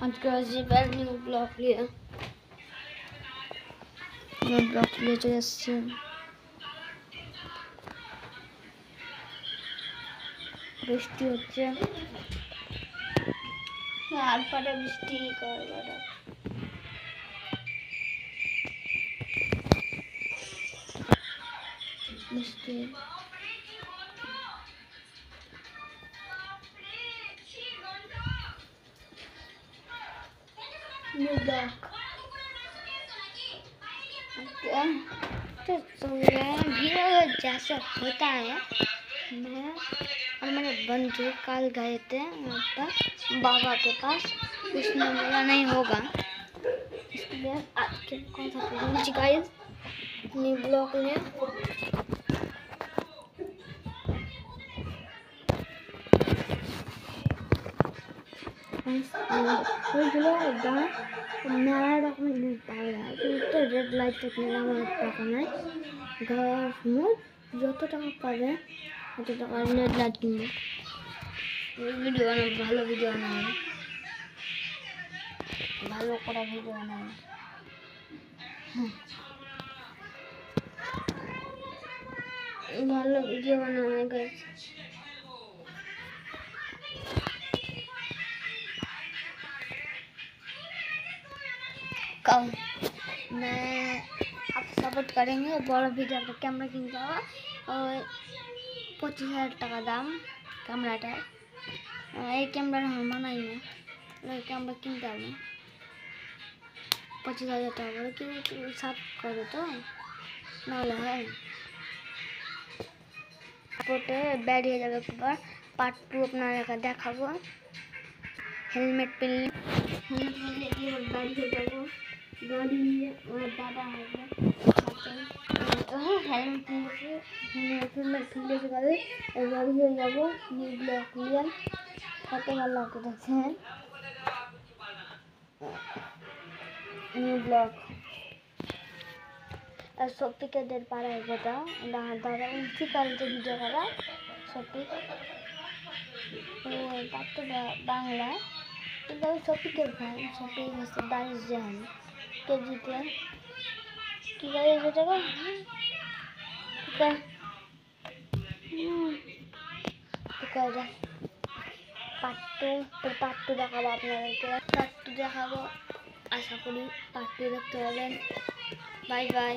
आज का जीवन न्यू ब्लॉग लिया चले আসছে বৃষ্টি হচ্ছে আর পরে বৃষ্টি করবে বৃষ্টি न्यू ब्लॉग तो वीडियो जैसा होता है मैं और मेरे बंधु कल गए थे बाबा के पास उसने बोला नहीं होगा इसलिए आज के कौन सा गाइस न्यू ब्लॉग में নানা রকমের জিনিস পাওয়া যায় কিন্তু রেড লাইট থাকলে আমার টাকা নাই গাছ মুখ যত টাকা পাবে তত টাকা রেড লাইট কিনবো ভিডিও বানাবো ভালো ভিডিও বানাবো ভালো করা ভিডিও বানাবো ভালো ভিডিও বানাবো গাইস कल मैं आप सपोर्ट करेंगे बड़ा वीडियो का कैमरा किन जाओ और 25,000 টাকা दाम कैमराटा ये कैमरा हम बनाई ना कैमरा किनते हैं 25,000 টাকা क्यों साफ करो तो ना है फोटे बैड हो जाए पर पार्ट 2 अपना देखाबो हेलमेट पहनले गाड़ी हो जाबो गाड़ी और दादा है हेलमेट पहनले से गाड़ी हो जाबो न्यू ब्लॉग लिया कत ভালো লাগে দেখেন न्यू ब्लॉग আর সত্যিকে দের পাড়ায় কথা দাদা উঠি কালকে ভিডিও করা সত্যি তার তো বাংলা কিন্তু সত্যিকে ভাই সত্যি হচ্ছে 22 জন কেজিতে কি করে যেটা পাট্টু দেখাবো আপনাদেরকে পাট্টু দেখাবো আশা করি পাট্টু দেখতে পাবেন বাই বাই।